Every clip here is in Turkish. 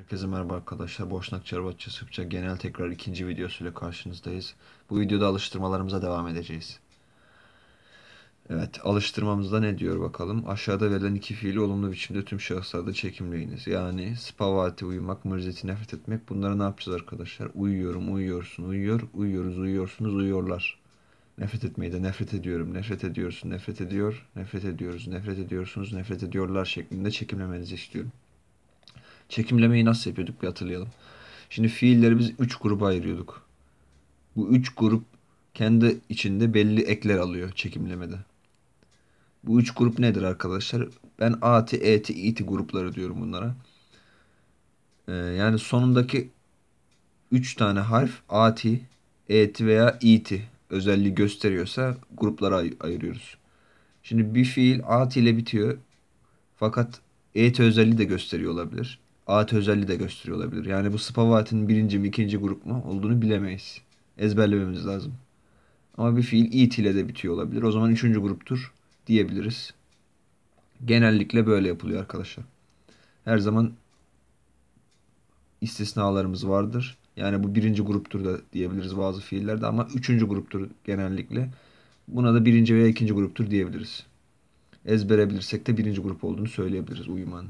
Herkese merhaba arkadaşlar. Boşnak Çarpıtçı Sırpça genel tekrar ikinci videosuyla karşınızdayız. Bu videoda alıştırmalarımıza devam edeceğiz. Evet, alıştırmamızda ne diyor bakalım. Aşağıda verilen iki fiili olumlu biçimde tüm şahıslarda çekimleyiniz. Yani spavati uyumak, mırzeti nefret etmek. Bunları ne yapacağız arkadaşlar? Uyuyorum, uyuyorsun, uyuyor, uyuyoruz, uyuyorsunuz, uyuyorlar. Nefret etmeyi de nefret ediyorum, nefret ediyorsun, nefret ediyor, nefret ediyoruz, nefret ediyorsunuz, nefret ediyorlar şeklinde çekimlemenizi istiyorum. Çekimlemeyi nasıl yapıyorduk bir hatırlayalım. Şimdi fiilleri biz 3 gruba ayırıyorduk. Bu 3 grup kendi içinde belli ekler alıyor çekimlemede. Bu 3 grup nedir arkadaşlar? Ben ati, eti, iti grupları diyorum bunlara. Yani sonundaki 3 tane harf ati, eti veya iti özelliği gösteriyorsa gruplara ayırıyoruz. Şimdi bir fiil ati ile bitiyor fakat eti özelliği de gösteriyor olabilir. Ati özelliği de gösteriyor olabilir. Yani bu spavatin birinci mi ikinci grup mu olduğunu bilemeyiz. Ezberlememiz lazım. Ama bir fiil it ile de bitiyor olabilir. O zaman üçüncü gruptur diyebiliriz. Genellikle böyle yapılıyor arkadaşlar. Her zaman istisnalarımız vardır. Yani bu birinci gruptur da diyebiliriz bazı fiillerde ama üçüncü gruptur genellikle. Buna da birinci veya ikinci gruptur diyebiliriz. Ezbere bilirsek de birinci grup olduğunu söyleyebiliriz uyumanın.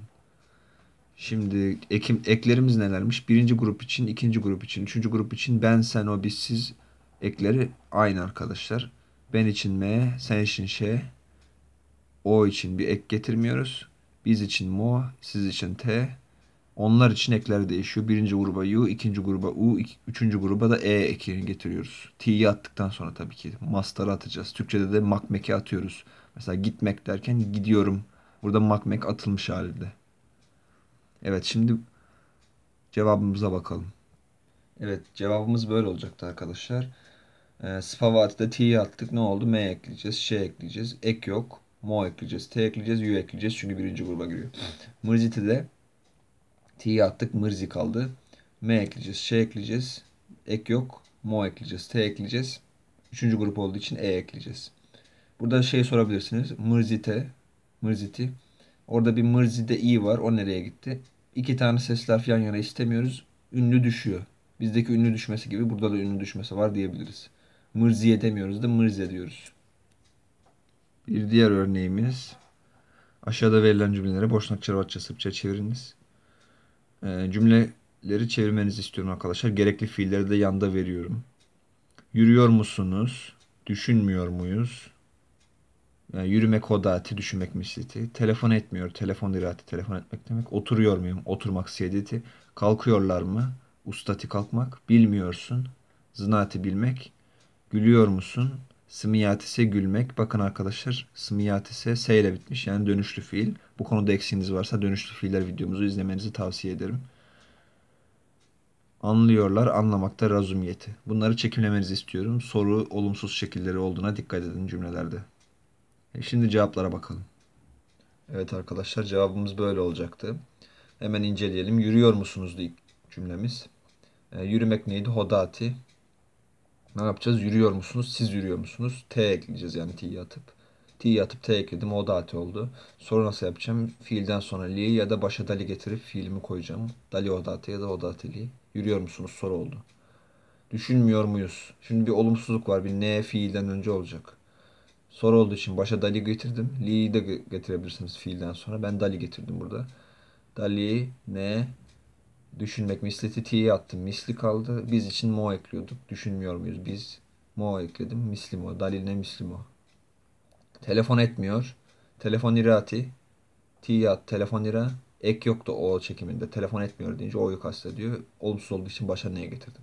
Şimdi eklerimiz nelermiş? Birinci grup için, ikinci grup için, üçüncü grup için ben, sen, o, biz, siz ekleri aynı arkadaşlar. Ben için M, sen için Ş, o için bir ek getirmiyoruz. Biz için mo, siz için t. Onlar için ekler değişiyor. Birinci gruba u, ikinci gruba u, üçüncü gruba da e ekini getiriyoruz. T'yi attıktan sonra tabii ki mastarı atacağız. Türkçede de makmeki atıyoruz. Mesela gitmek derken gidiyorum. Burada makmek atılmış halinde. Evet, şimdi cevabımıza bakalım. Evet, cevabımız böyle olacaktı arkadaşlar. Spavati'de t'yi attık. Ne oldu? M ekleyeceğiz. Ş ekleyeceğiz. Ek yok. Mo ekleyeceğiz. T ekleyeceğiz. U ekleyeceğiz. Çünkü birinci gruba giriyor. Mırziti'de t'yi attık. Mırzi kaldı. M ekleyeceğiz. Ş ekleyeceğiz. Ek yok. Mo ekleyeceğiz. T ekleyeceğiz. Üçüncü grup olduğu için E ekleyeceğiz. Burada şey sorabilirsiniz. Mırzite. Mırziti. Orada bir mırzide i var. O nereye gitti? İki tane sesler yan yana istemiyoruz. Ünlü düşüyor. Bizdeki ünlü düşmesi gibi burada da ünlü düşmesi var diyebiliriz. Mırziye demiyoruz da mırze diyoruz. Bir diğer örneğimiz. Aşağıda verilen cümleleri Boşnak Çarpatça Sırpça çeviriniz. Cümleleri çevirmenizi istiyorum arkadaşlar. Gerekli fiilleri de yanda veriyorum. Yürüyor musunuz? Düşünmüyor muyuz? Yani yürümek hodati, düşünmek misliti. Telefon etmiyor, telefon irati, telefon etmek demek. Oturuyor muyum? Oturmak siyedeti. Kalkıyorlar mı? Ustati kalkmak. Bilmiyorsun. Zınati bilmek. Gülüyor musun? Smiyatise gülmek. Bakın arkadaşlar, smiyatise s ile bitmiş. Yani dönüşlü fiil. Bu konuda eksiğiniz varsa dönüşlü fiiller videomuzu izlemenizi tavsiye ederim. Anlıyorlar, anlamakta razumiyeti. Bunları çekimlemenizi istiyorum. Soru olumsuz şekilleri olduğuna dikkat edin cümlelerde. Şimdi cevaplara bakalım. Evet arkadaşlar, cevabımız böyle olacaktı. Hemen inceleyelim. Yürüyor musunuz ilk cümlemiz. Yürümek neydi? Hodati. Ne yapacağız? Yürüyor musunuz? Siz yürüyor musunuz? T ekleyeceğiz yani t'yi atıp. T'yi atıp T ekledim. Hodati oldu. Soru nasıl yapacağım? Fiilden sonra li ya da başa dali getirip fiilimi koyacağım. Dali hodati ya da hodati li. Yürüyor musunuz? Soru oldu. Düşünmüyor muyuz? Şimdi bir olumsuzluk var. Bir ne fiilden önce olacak. Soru olduğu için başa dali getirdim. Li'yi de getirebilirsiniz fiilden sonra. Ben dali getirdim burada. Dali, ne, düşünmek, misleti t'ye attım. Misli kaldı. Biz için mo ekliyorduk. Düşünmüyor muyuz? Biz mo ekledim. Misli mo. Dali ne, misli mo. Telefon etmiyor. Telefon irati. T'ye at. Telefon ira. Ek yoktu o çekiminde. Telefon etmiyor deyince o'yu kastediyor. Olumsuz olduğu için başa neye getirdim.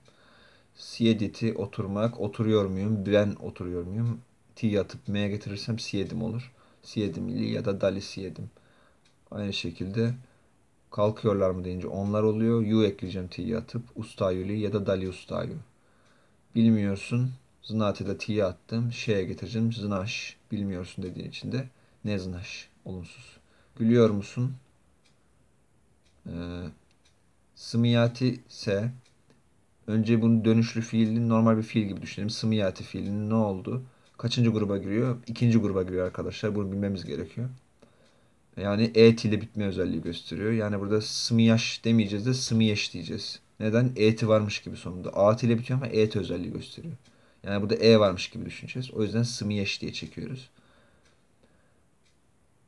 Siediti oturmak. Oturuyor muyum? Ben oturuyor muyum? T'yi atıp m'ye getirirsem siedim olur. Siedim ili ya da dali siedim. Aynı şekilde kalkıyorlar mı deyince onlar oluyor. You ekleyeceğim t'yi atıp. Ustayuli ya da dali ustayu. Bilmiyorsun. Znati da t'yi attım. Şeye getireceğim. Znaş. Bilmiyorsun dediğin için de ne znaş. Olumsuz. Gülüyor musun? Ee, Smiyati ise önce bunu dönüşlü fiilin normal bir fiil gibi düşünelim. Smiyati fiilinin ne oldu? Kaçıncı gruba giriyor? İkinci gruba giriyor arkadaşlar. Bunu bilmemiz gerekiyor. Yani et ile bitme özelliği gösteriyor. Yani burada smiyaş demeyeceğiz de smiyeş diyeceğiz. Neden? Eti varmış gibi sonunda. At ile bitiyor ama et özelliği gösteriyor. Yani burada e varmış gibi düşüneceğiz. O yüzden smiyeş diye çekiyoruz.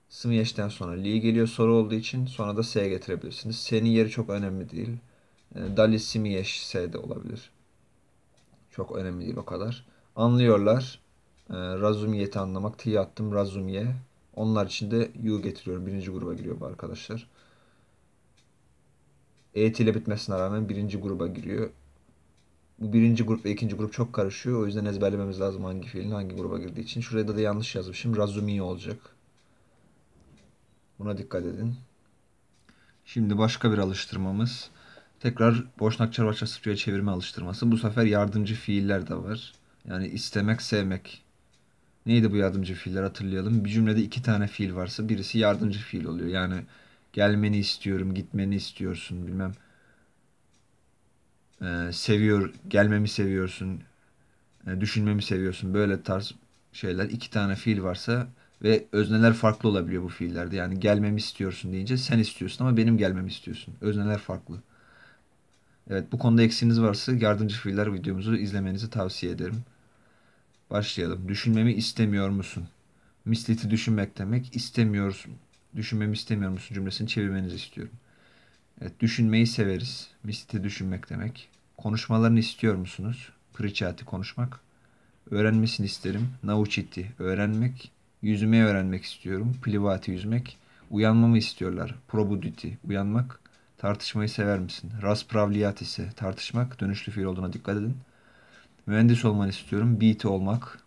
Smiyeş'ten sonra li geliyor soru olduğu için, sonra da s getirebilirsiniz. S'nin yeri çok önemli değil. Dali smiyeş s de olabilir. Çok önemli değil o kadar. Anlıyorlar. Razumiyeti anlamak. T'yi attım razumiye. Onlar için de U getiriyorum. Birinci gruba giriyor bu arkadaşlar. ET ile bitmesine rağmen birinci gruba giriyor. Bu birinci grup ve ikinci grup çok karışıyor. O yüzden ezberlememiz lazım hangi fiilin hangi gruba girdiği için. Şurada da yanlış yazmışım. Razumiye olacak. Buna dikkat edin. Şimdi başka bir alıştırmamız. Tekrar Boşnak Çarvaçça Sırpçaya çevirme alıştırması. Bu sefer yardımcı fiiller de var. Yani istemek, sevmek. Neydi bu yardımcı fiiller, hatırlayalım. Bir cümlede iki tane fiil varsa birisi yardımcı fiil oluyor. Yani gelmeni istiyorum, gitmeni istiyorsun, bilmem gelmemi seviyorsun, düşünmemi seviyorsun. Böyle tarz şeyler. İki tane fiil varsa ve özneler farklı olabiliyor bu fiillerde. Yani gelmemi istiyorsun deyince sen istiyorsun ama benim gelmemi istiyorsun. Özneler farklı. Evet, bu konuda eksiğiniz varsa yardımcı fiiller videomuzu izlemenizi tavsiye ederim. Başlayalım. Düşünmemi istemiyor musun? Misleti düşünmek demek. İstemiyorsun. Düşünmemi istemiyor musun cümlesini çevirmenizi istiyorum. Evet, düşünmeyi severiz. Misleti düşünmek demek. Konuşmalarını istiyor musunuz? Pričati konuşmak. Öğrenmesini isterim. Naučiti öğrenmek. Yüzmeyi öğrenmek istiyorum. Plivati yüzmek. Uyanmamı istiyorlar. Probuditi uyanmak. Tartışmayı sever misin? Raspravliyat ise tartışmak. Dönüşlü fiil olduğuna dikkat edin. Mühendis olmanı istiyorum. Biti olmak.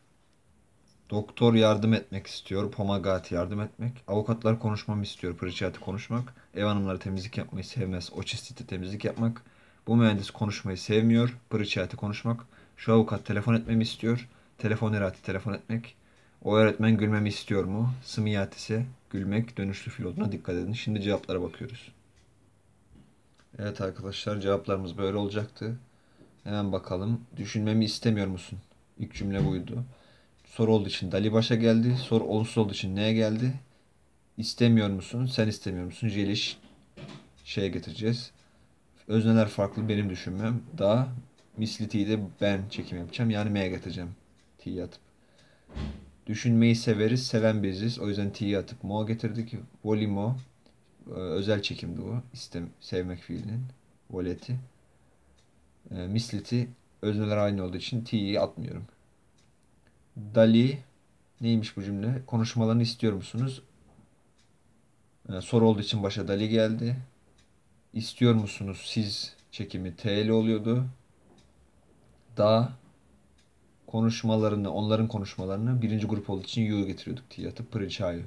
Doktor yardım etmek istiyor. Pomagati yardım etmek. Avukatlar konuşmamı istiyor. Pričati konuşmak. Ev hanımları temizlik yapmayı sevmez. Oçistiti temizlik yapmak. Bu mühendis konuşmayı sevmiyor. Pričati konuşmak. Şu avukat telefon etmemi istiyor. Telefonerati telefon etmek. O öğretmen gülmemi istiyor mu? Smiyati ise gülmek. Dönüşlü fiil olduğuna dikkat edin. Şimdi cevaplara bakıyoruz. Evet arkadaşlar, cevaplarımız böyle olacaktı. Hemen bakalım. Düşünmemi istemiyor musun? İlk cümle buydu. Soru olduğu için Dali başa geldi. Soru olumsuz olduğu için neye geldi? İstemiyor musun? Sen istemiyor musun? Jeliş şeye getireceğiz. Özneler farklı, benim düşünmem. Daha mislitiyi de ben çekim yapacağım. Yani m'ye getireceğim. T'yi atıp. Düşünmeyi severiz. Seven biziz. O yüzden t'yi atıp mo getirdik. Volimo. Özel çekimdi bu. Sevmek fiilinin. Voleti. Misliti özneler aynı olduğu için t'yi atmıyorum. Dali neymiş bu cümle? Konuşmalarını istiyor musunuz? Soru olduğu için başa Dali geldi. İstiyor musunuz siz çekimi TL oluyordu. Da onların konuşmalarını birinci grup olduğu için Y'yu getiriyorduk diye atıp Pırçayı.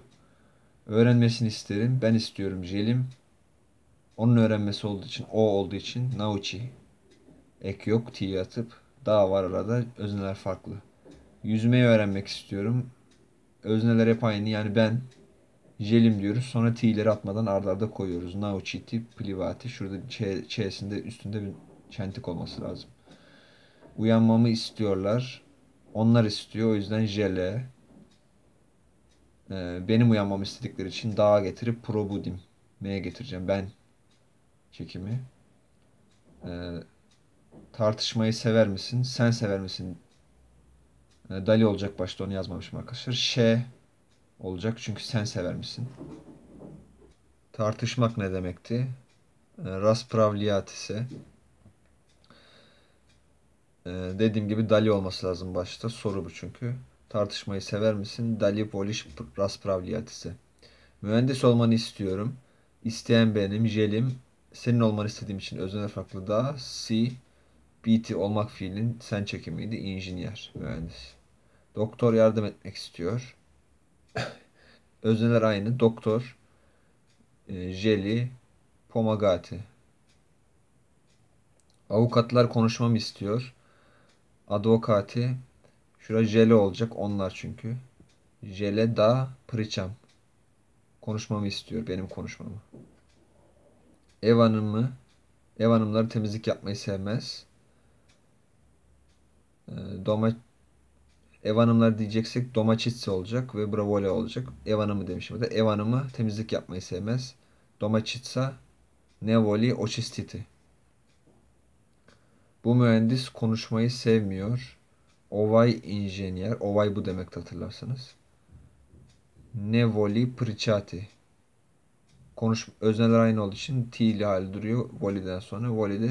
Öğrenmesini isterim. Ben istiyorum Jelim. Onun öğrenmesi olduğu için olduğu için Nauçi. Ek yok T'yi atıp da var arada, özneler farklı. Yüzmeyi öğrenmek istiyorum. Özneler hep aynı, yani ben Jelim diyoruz. Sonra t'leri atmadan arda arda koyuyoruz. Naučiti, plivati. Şurada ç'sinde üstünde bir çentik olması lazım. Uyanmamı istiyorlar. Onlar istiyor. O yüzden jele. Benim uyanmamı istedikleri için dağa getirip probudim. M'ye getireceğim. Ben çekimi. Ee, Tartışmayı sever misin? Sen sever misin? Dali olacak başta, onu yazmamışım arkadaşlar. Olacak çünkü sen sever misin? Tartışmak ne demekti? Raspravliyat ise dediğim gibi Dali olması lazım başta. Soru bu çünkü. Tartışmayı sever misin? Dali Polish Raspravliyat ise. Mühendis olmanı istiyorum. İsteyen benim. Jelim. Senin olmanı istediğim için özne farklı da. BT olmak fiilin sen çekimiydi. İnjiniyer. Mühendis. Doktor yardım etmek istiyor. Özneler aynı. Doktor. Jeli. Pomagati. Avukatlar konuşmamı istiyor. Advokati. Şura jele olacak. Onlar çünkü. Jele da pričam. Konuşmamı istiyor. Benim konuşmamı. Ev hanımı. Ev hanımları temizlik yapmayı sevmez. Doma, Ev hanımları diyeceksek domaćice olacak ve bravole olacak. Ev hanımı demişim burada. Ev hanımı temizlik yapmayı sevmez. Domaćica ne voli očistiti. Bu mühendis konuşmayı sevmiyor. Ovaj inženjer. Ovaj bu demek hatırlarsanız. Ne voli pričati. Özneler aynı olduğu için T ile hali duruyor. Voli'den sonra. Voli de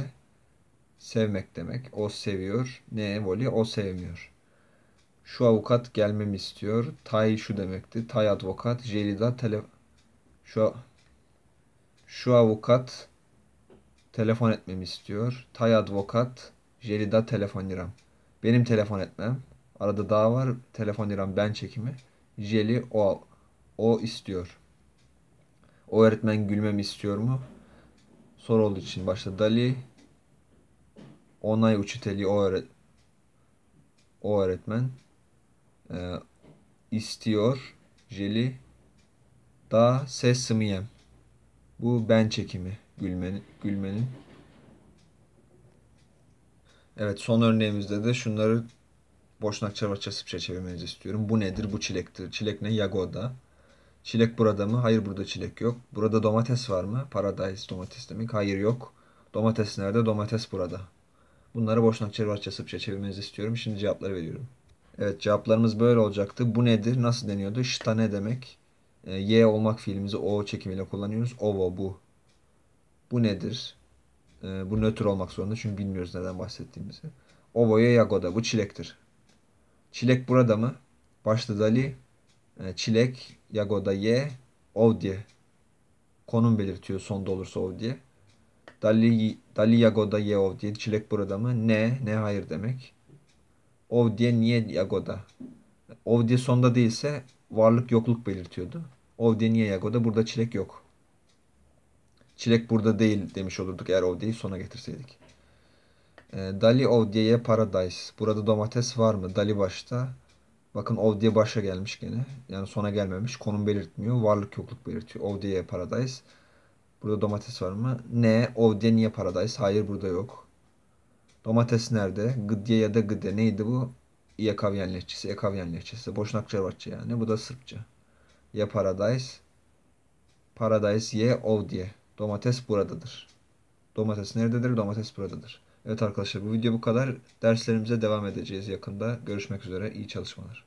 sevmek demek. O seviyor. Ne voli o sevmiyor. Şu avukat gelmemi istiyor. Tay şu demekti. Tay advokat. Jelida şu, şu avukat telefon etmemi istiyor. Tay advokat. Jelida telefoniram. Benim telefon etmem. Arada daha var. Telefoniram ben çekimi. Jeli o istiyor. O öğretmen gülmemi istiyor mu? Soru olduğu için başta Dali onay uçiteli o öğretmen e, istiyor. Jeli da ses sımıyem. Bu ben çekimi gülmenin. Evet, son örneğimizde de şunları Boşnakça ve Sırpça çevirmenizi istiyorum. Bu nedir? Bu çilektir. Çilek ne? Yagoda. Çilek burada mı? Hayır, burada çilek yok. Burada domates var mı? Paradise domates demek. Hayır, yok. Domates nerede? Domates burada. Bunları Boşnakça ve Sırpça çevirmenizi istiyorum. Şimdi cevapları veriyorum. Evet, cevaplarımız böyle olacaktı. Bu nedir? Nasıl deniyordu? Şta ne demek? Y olmak fiilimizi o çekimiyle kullanıyoruz. Ovo bu. Bu nedir? Bu nötr olmak zorunda çünkü bilmiyoruz neden bahsettiğimizi. Ovoya Yagoda. Bu çilektir. Çilek burada mı? Başta Dali. Çilek, Yagoda ye, ov diye. Konum belirtiyor sonda olursa ov diye. Dali Yagoda ye ov diye. Çilek burada mı? Ne? Ne hayır demek. Ov diye niye Yagoda? Ov diye sonda değilse varlık yokluk belirtiyordu. Ov diye niye Yagoda? Burada çilek yok. Çilek burada değil demiş olurduk eğer ov diye sona getirseydik. Dali Ovdiye'ye Paradise. Burada domates var mı? Dali başta. Bakın Ovdiye başa gelmiş gene. Yani sona gelmemiş. Konum belirtmiyor. Varlık yokluk belirtiyor. Ovdiye'ye Paradise. Burada domates var mı? Ne? Ovdiye niye Paradise? Hayır, burada yok. Domates nerede? Gıdye ya da gıde. Neydi bu? Yekavyen lehçesi. Ekavyen lehçesi. Boşnakça Arapça yani. Bu da Sırpça. Ya Paradise. Paradise ye Ovdiye. Domates buradadır. Domates nerededir? Domates buradadır. Evet arkadaşlar, bu video bu kadar. Derslerimize devam edeceğiz yakında. Görüşmek üzere. İyi çalışmalar.